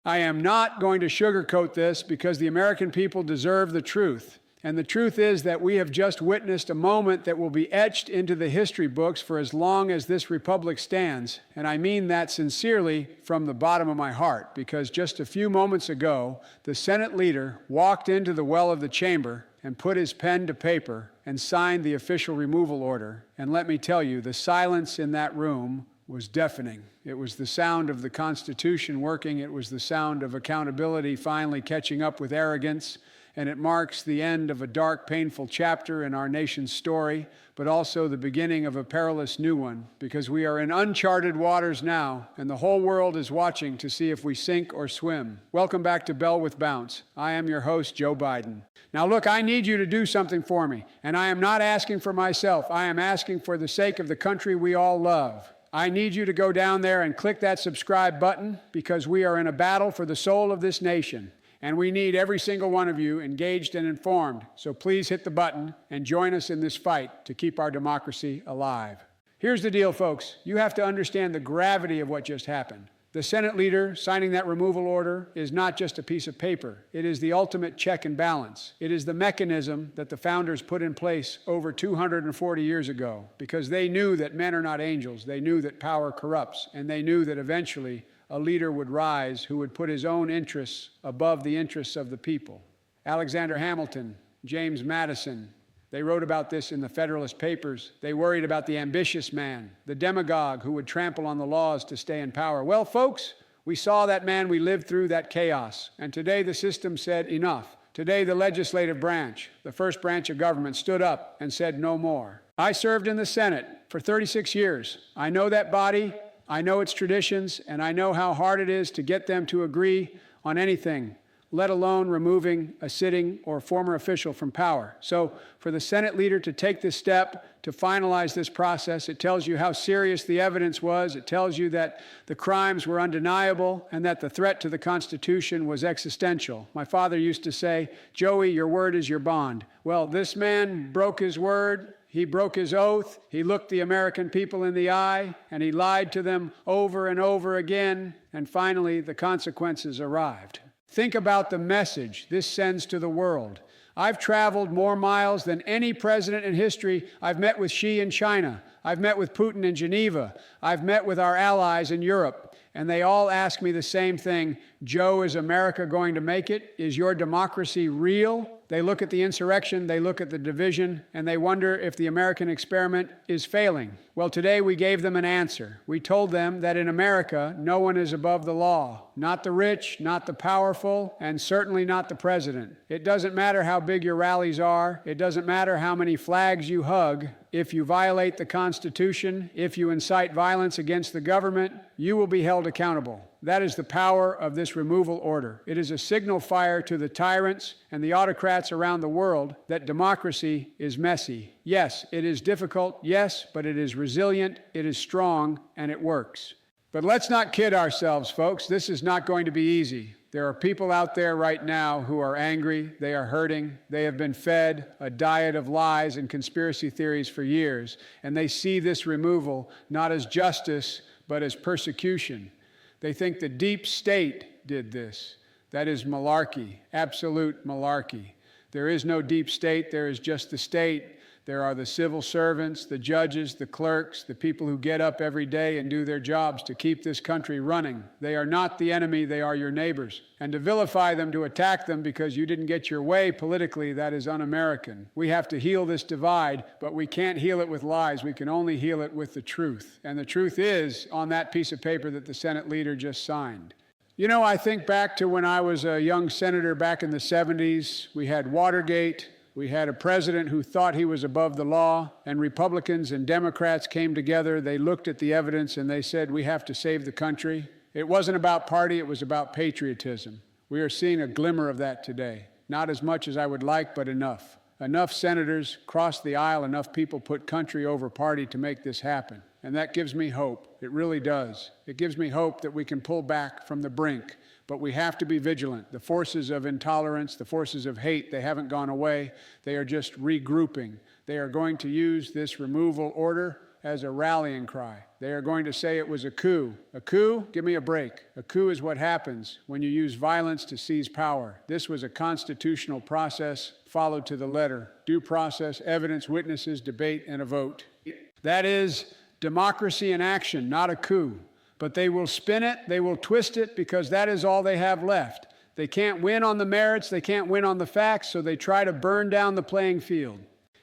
I am not going to sugarcoat this because the American people deserve the truth. And the truth is that we have just witnessed a moment that will be etched into the history books for as long as this republic stands. And I mean that sincerely from the bottom of my heart, because just a few moments ago, the Senate leader walked into the well of the chamber and put his pen to paper and signed the official removal order. And let me tell you, the silence in that room was deafening. It was the sound of the Constitution working. It was the sound of accountability finally catching up with arrogance. And it marks the end of a dark, painful chapter in our nation's story, but also the beginning of a perilous new one, because we are in uncharted waters now, and the whole world is watching to see if we sink or swim. Welcome back to Bell with Bounce. I am your host, Joe Biden. Now look, I need you to do something for me, and I am not asking for myself. I am asking for the sake of the country we all love. I need you to go down there and click that subscribe button, because we are in a battle for the soul of this nation. And we need every single one of you engaged and informed. So please hit the button and join us in this fight to keep our democracy alive. Here's the deal, folks. You have to understand the gravity of what just happened. The Senate leader signing that removal order is not just a piece of paper. It is the ultimate check and balance. It is the mechanism that the founders put in place over 240 years ago, because they knew that men are not angels. They knew that power corrupts, and they knew that eventually a leader would rise who would put his own interests above the interests of the people. Alexander Hamilton, James Madison, they wrote about this in the Federalist Papers. They worried about the ambitious man, the demagogue who would trample on the laws to stay in power. Well, folks, we saw that man, we lived through that chaos. And today the system said enough. Today the legislative branch, the first branch of government, stood up and said no more. I served in the Senate for 36 years. I know that body. I know its traditions, and I know how hard it is to get them to agree on anything, let alone removing a sitting or former official from power. So for the Senate leader to take this step to finalize this process, it tells you how serious the evidence was. It tells you that the crimes were undeniable and that the threat to the Constitution was existential. My father used to say, "Joey, your word is your bond." Well, this man broke his word. He broke his oath, he looked the American people in the eye, and he lied to them over and over again, and finally the consequences arrived. Think about the message this sends to the world. I've traveled more miles than any president in history. I've met with Xi in China. I've met with Putin in Geneva. I've met with our allies in Europe. And they all ask me the same thing. Joe, is America going to make it? Is your democracy real? They look at the insurrection, they look at the division, and they wonder if the American experiment is failing. Well, today we gave them an answer. We told them that in America, no one is above the law. Not the rich, not the powerful, and certainly not the president. It doesn't matter how big your rallies are. It doesn't matter how many flags you hug. If you violate the Constitution, if you incite violence against the government, you will be held accountable. That is the power of this removal order. It is a signal fire to the tyrants and the autocrats around the world that democracy is messy. Yes, it is difficult, yes, but it is resilient, it is strong, and it works. But let's not kid ourselves, folks. This is not going to be easy. There are people out there right now who are angry, they are hurting, they have been fed a diet of lies and conspiracy theories for years, and they see this removal not as justice, but as persecution. They think the deep state did this. That is malarkey, absolute malarkey. There is no deep state, there is just the state. There are the civil servants, the judges, the clerks, the people who get up every day and do their jobs to keep this country running. They are not the enemy, they are your neighbors. And to vilify them, to attack them because you didn't get your way politically, that is un-American. We have to heal this divide, but we can't heal it with lies. We can only heal it with the truth. And the truth is on that piece of paper that the Senate leader just signed. You know, I think back to when I was a young senator back in the 70s. We had Watergate. We had a president who thought he was above the law, and Republicans and Democrats came together. They looked at the evidence and they said, we have to save the country. It wasn't about party, it was about patriotism. We are seeing a glimmer of that today. Not as much as I would like, but enough. Enough senators crossed the aisle, enough people put country over party to make this happen. And that gives me hope. It really does. It gives me hope that we can pull back from the brink. But we have to be vigilant. The forces of intolerance, the forces of hate, they haven't gone away. They are just regrouping. They are going to use this removal order as a rallying cry. They are going to say it was a coup. A coup? Give me a break. A coup is what happens when you use violence to seize power. This was a constitutional process followed to the letter. Due process, evidence, witnesses, debate, and a vote. That is democracy in action, not a coup. But they will spin it, they will twist it, because that is all they have left. They can't win on the merits, they can't win on the facts, so they try to burn down the playing field.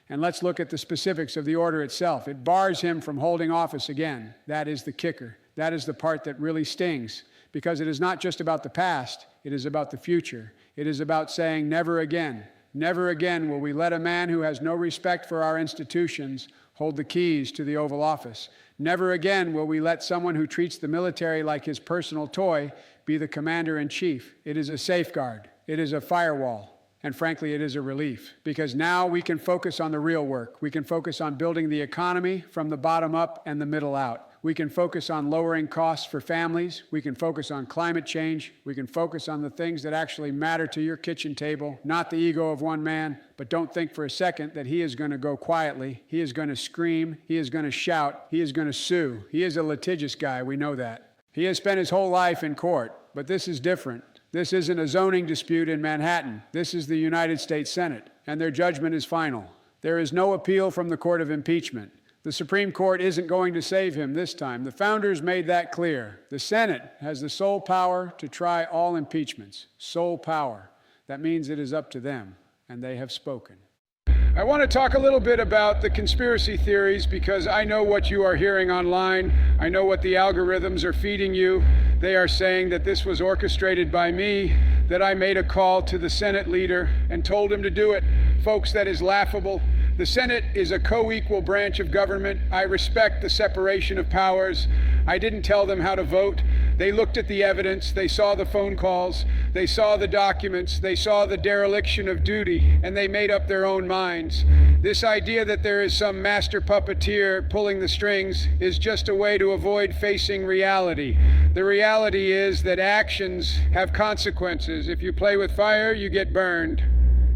And let's look at the specifics of the order itself. It bars him from holding office again. That is the kicker. That is the part that really stings, because it is not just about the past, it is about the future. It is about saying never again. Never again will we let a man who has no respect for our institutions hold the keys to the Oval Office. Never again will we let someone who treats the military like his personal toy be the commander-in-chief. It is a safeguard. It is a firewall. And frankly, it is a relief, because now we can focus on the real work. We can focus on building the economy from the bottom up and the middle out. We can focus on lowering costs for families. We can focus on climate change. We can focus on the things that actually matter to your kitchen table, not the ego of one man. But don't think for a second that he is going to go quietly. He is going to scream. He is going to shout. He is going to sue. He is a litigious guy. We know that. He has spent his whole life in court. But this is different. This isn't a zoning dispute in Manhattan. This is the United States Senate, and their judgment is final. There is no appeal from the court of impeachment. The Supreme Court isn't going to save him this time. The founders made that clear. The Senate has the sole power to try all impeachments. Sole power. That means it is up to them, and they have spoken. I want to talk a little bit about the conspiracy theories, because I know what you are hearing online. I know what the algorithms are feeding you. They are saying that this was orchestrated by me, that I made a call to the Senate leader and told him to do it. Folks, that is laughable. The Senate is a co-equal branch of government. I respect the separation of powers. I didn't tell them how to vote. They looked at the evidence, they saw the phone calls, they saw the documents, they saw the dereliction of duty, and they made up their own minds. This idea that there is some master puppeteer pulling the strings is just a way to avoid facing reality. The reality is that actions have consequences. If you play with fire, you get burned.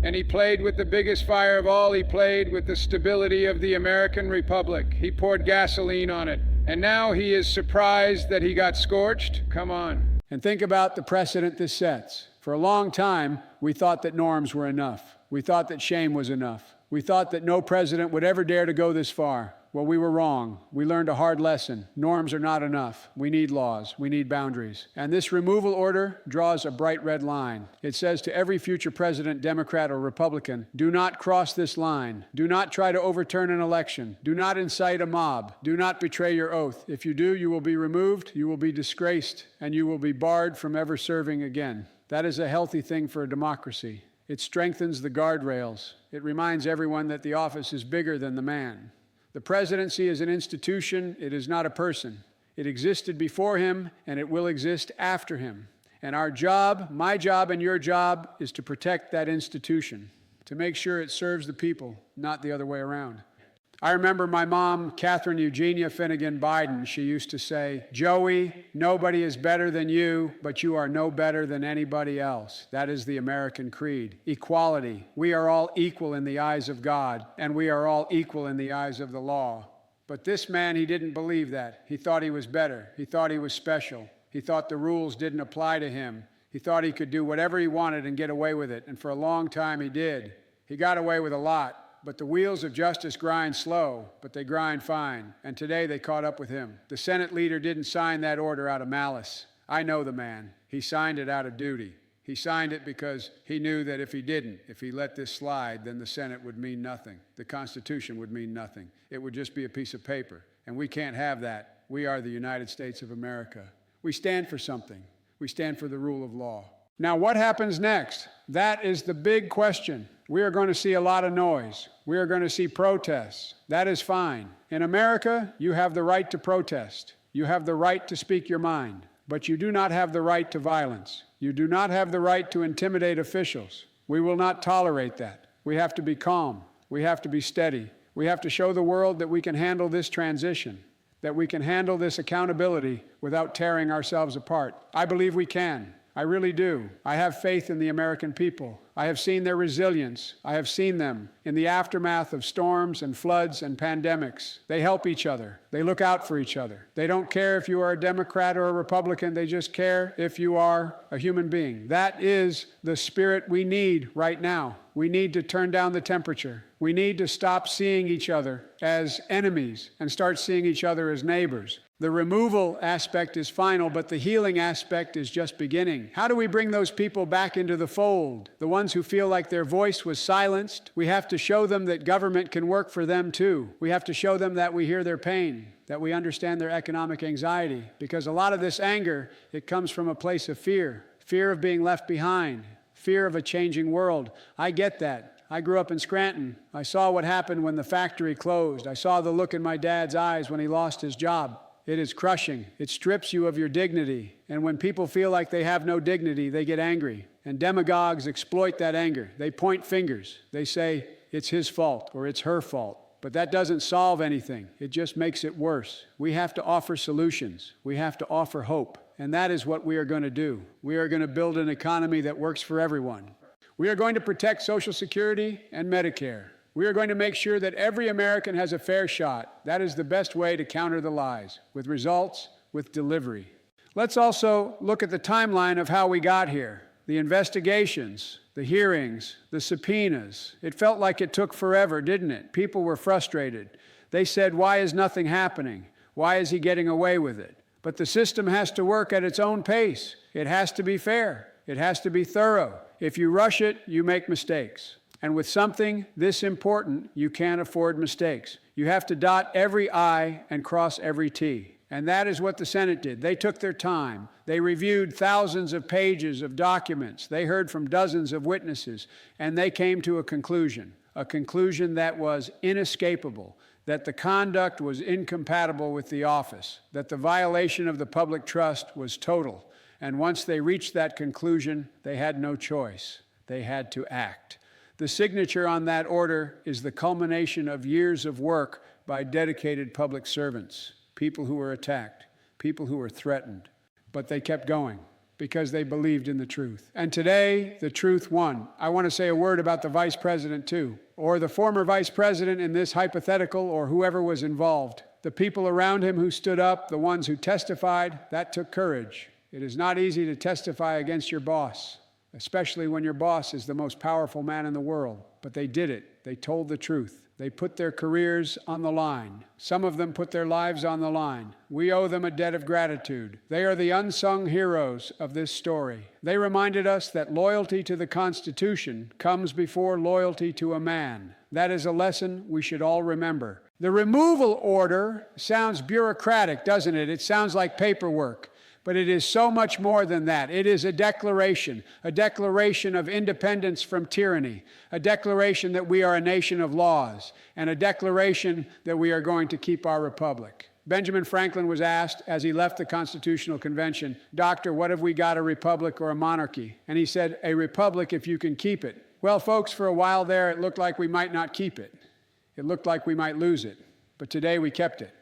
And he played with the biggest fire of all. He played with the stability of the American Republic. He poured gasoline on it. And now he is surprised that he got scorched? Come on. And think about the precedent this sets. For a long time, we thought that norms were enough. We thought that shame was enough. We thought that no president would ever dare to go this far. Well, we were wrong. We learned a hard lesson. Norms are not enough. We need laws. We need boundaries. And this removal order draws a bright red line. It says to every future president, Democrat or Republican, do not cross this line. Do not try to overturn an election. Do not incite a mob. Do not betray your oath. If you do, you will be removed, you will be disgraced, and you will be barred from ever serving again. That is a healthy thing for a democracy. It strengthens the guardrails. It reminds everyone that the office is bigger than the man. The presidency is an institution. It is not a person. It existed before him, and it will exist after him. And our job, my job and your job, is to protect that institution, to make sure it serves the people, not the other way around. I remember my mom, Catherine Eugenia Finnegan Biden, she used to say, Joey, nobody is better than you, but you are no better than anybody else. That is the American creed. Equality. We are all equal in the eyes of God, and we are all equal in the eyes of the law. But this man, he didn't believe that. He thought he was better. He thought he was special. He thought the rules didn't apply to him. He thought he could do whatever he wanted and get away with it. And for a long time, he did. He got away with a lot. But the wheels of justice grind slow, but they grind fine. And today they caught up with him. The Senate leader didn't sign that order out of malice. I know the man. He signed it out of duty. He signed it because he knew that if he let this slide, then the Senate would mean nothing. The Constitution would mean nothing. It would just be a piece of paper. And we can't have that. We are the United States of America. We stand for something. We stand for the rule of law. Now, what happens next? That is the big question. We are going to see a lot of noise. We are going to see protests. That is fine. In America, you have the right to protest. You have the right to speak your mind. But you do not have the right to violence. You do not have the right to intimidate officials. We will not tolerate that. We have to be calm. We have to be steady. We have to show the world that we can handle this transition, that we can handle this accountability without tearing ourselves apart. I believe we can. I really do. I have faith in the American people. I have seen their resilience. I have seen them in the aftermath of storms and floods and pandemics. They help each other. They look out for each other. They don't care if you are a Democrat or a Republican. They just care if you are a human being. That is the spirit we need right now. We need to turn down the temperature. We need to stop seeing each other as enemies and start seeing each other as neighbors. The removal aspect is final, but the healing aspect is just beginning. How do we bring those people back into the fold? The ones who feel like their voice was silenced, we have to show them that government can work for them too. We have to show them that we hear their pain, that we understand their economic anxiety, because a lot of this anger, it comes from a place of fear of being left behind, fear of a changing world. I get that. I grew up in Scranton. I saw what happened when the factory closed. I saw the look in my dad's eyes when he lost his job. It is crushing. It strips you of your dignity. And when people feel like they have no dignity, they get angry. And demagogues exploit that anger. They point fingers. They say it's his fault or it's her fault. But that doesn't solve anything. It just makes it worse. We have to offer solutions. We have to offer hope. And that is what we are going to do. We are going to build an economy that works for everyone. We are going to protect Social Security and Medicare. We are going to make sure that every American has a fair shot. That is the best way to counter the lies, with results, with delivery. Let's also look at the timeline of how we got here. The investigations, the hearings, the subpoenas. It felt like it took forever, didn't it? People were frustrated. They said, why is nothing happening? Why is he getting away with it? But the system has to work at its own pace. It has to be fair. It has to be thorough. If you rush it, you make mistakes. And with something this important, you can't afford mistakes. You have to dot every I and cross every T. And that is what the Senate did. They took their time. They reviewed thousands of pages of documents. They heard from dozens of witnesses, and they came to a conclusion that was inescapable, that the conduct was incompatible with the office, that the violation of the public trust was total. And once they reached that conclusion, they had no choice. They had to act. The signature on that order is the culmination of years of work by dedicated public servants, people who were attacked, people who were threatened. But they kept going because they believed in the truth. And today, the truth won. I want to say a word about the vice president, too, or the former vice president in this hypothetical, or whoever was involved. The people around him who stood up, the ones who testified, that took courage. It is not easy to testify against your boss, especially when your boss is the most powerful man in the world. But they did it. They told the truth. They put their careers on the line. Some of them put their lives on the line. We owe them a debt of gratitude. They are the unsung heroes of this story. They reminded us that loyalty to the Constitution comes before loyalty to a man. That is a lesson we should all remember. The removal order sounds bureaucratic, doesn't it? It sounds like paperwork. But it is so much more than that. It is a declaration of independence from tyranny, a declaration that we are a nation of laws, and a declaration that we are going to keep our republic. Benjamin Franklin was asked as he left the Constitutional Convention, "Doctor, what have we got, a republic or a monarchy?" And he said, "A republic if you can keep it." Well, folks, for a while there, it looked like we might not keep it. It looked like we might lose it. But today we kept it.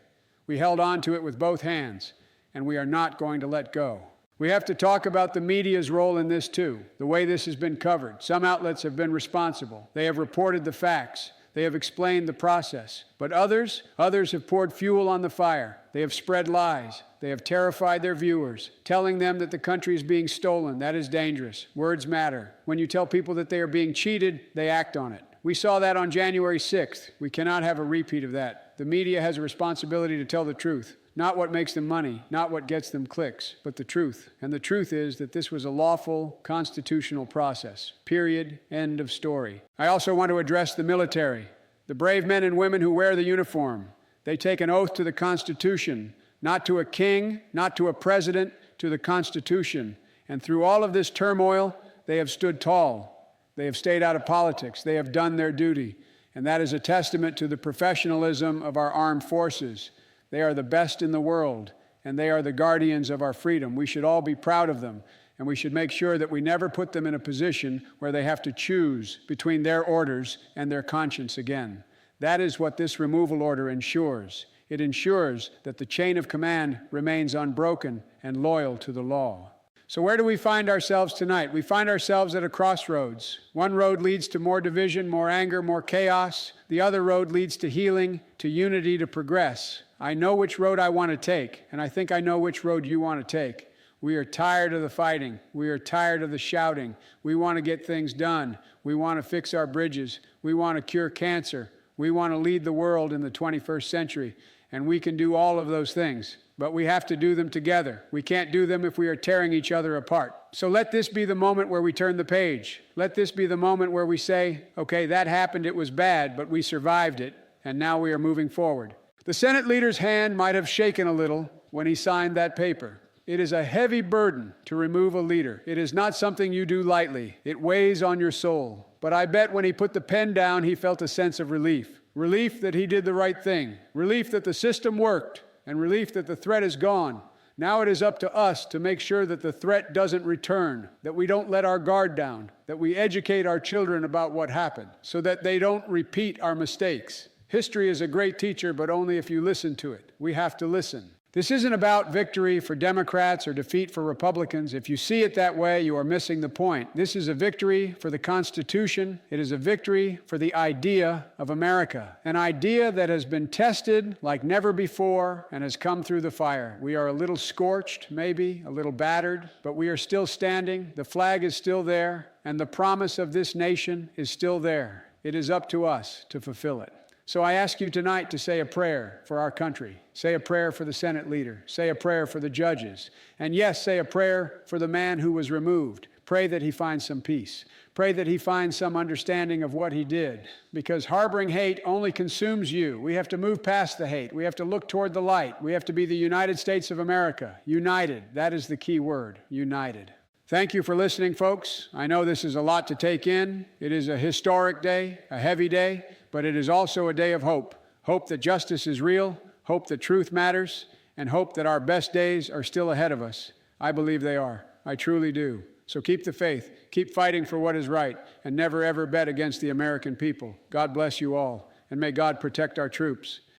We held on to it with both hands. And we are not going to let go. We have to talk about the media's role in this too, the way this has been covered. Some outlets have been responsible. They have reported the facts. They have explained the process. But others have poured fuel on the fire. They have spread lies. They have terrified their viewers, telling them that the country is being stolen. That is dangerous. Words matter. When you tell people that they are being cheated, they act on it. We saw that on January 6th. We cannot have a repeat of that. The media has a responsibility to tell the truth. Not what makes them money, not what gets them clicks, but the truth. And the truth is that this was a lawful constitutional process. Period. End of story. I also want to address the military, the brave men and women who wear the uniform. They take an oath to the Constitution, not to a king, not to a president, to the Constitution. And through all of this turmoil, they have stood tall. They have stayed out of politics. They have done their duty. And that is a testament to the professionalism of our armed forces. They are the best in the world, and they are the guardians of our freedom. We should all be proud of them, and we should make sure that we never put them in a position where they have to choose between their orders and their conscience again. That is what this removal order ensures. It ensures that the chain of command remains unbroken and loyal to the law. So where do we find ourselves tonight? We find ourselves at a crossroads. One road leads to more division, more anger, more chaos. The other road leads to healing, to unity, to progress. I know which road I want to take, and I think I know which road you want to take. We are tired of the fighting. We are tired of the shouting. We want to get things done. We want to fix our bridges. We want to cure cancer. We want to lead the world in the 21st century. And we can do all of those things, but we have to do them together. We can't do them if we are tearing each other apart. So let this be the moment where we turn the page. Let this be the moment where we say, okay, that happened, it was bad, but we survived it, and now we are moving forward. The Senate leader's hand might have shaken a little when he signed that paper. It is a heavy burden to remove a leader. It is not something you do lightly. It weighs on your soul. But I bet when he put the pen down, he felt a sense of relief. Relief that he did the right thing. Relief that the system worked. And relief that the threat is gone. Now it is up to us to make sure that the threat doesn't return, that we don't let our guard down, that we educate our children about what happened, so that they don't repeat our mistakes. History is a great teacher, but only if you listen to it. We have to listen. This isn't about victory for Democrats or defeat for Republicans. If you see it that way, you are missing the point. This is a victory for the Constitution. It is a victory for the idea of America, an idea that has been tested like never before and has come through the fire. We are a little scorched, maybe, a little battered, but we are still standing. The flag is still there, and the promise of this nation is still there. It is up to us to fulfill it. So I ask you tonight to say a prayer for our country. Say a prayer for the Senate leader. Say a prayer for the judges. And yes, say a prayer for the man who was removed. Pray that he finds some peace. Pray that he finds some understanding of what he did. Because harboring hate only consumes you. We have to move past the hate. We have to look toward the light. We have to be the United States of America. United. That is the key word. United. Thank you for listening, folks. I know this is a lot to take in. It is a historic day, a heavy day, but it is also a day of hope. Hope that justice is real, hope that truth matters, and hope that our best days are still ahead of us. I believe they are. I truly do. So keep the faith, keep fighting for what is right, and never ever bet against the American people. God bless you all, and may God protect our troops.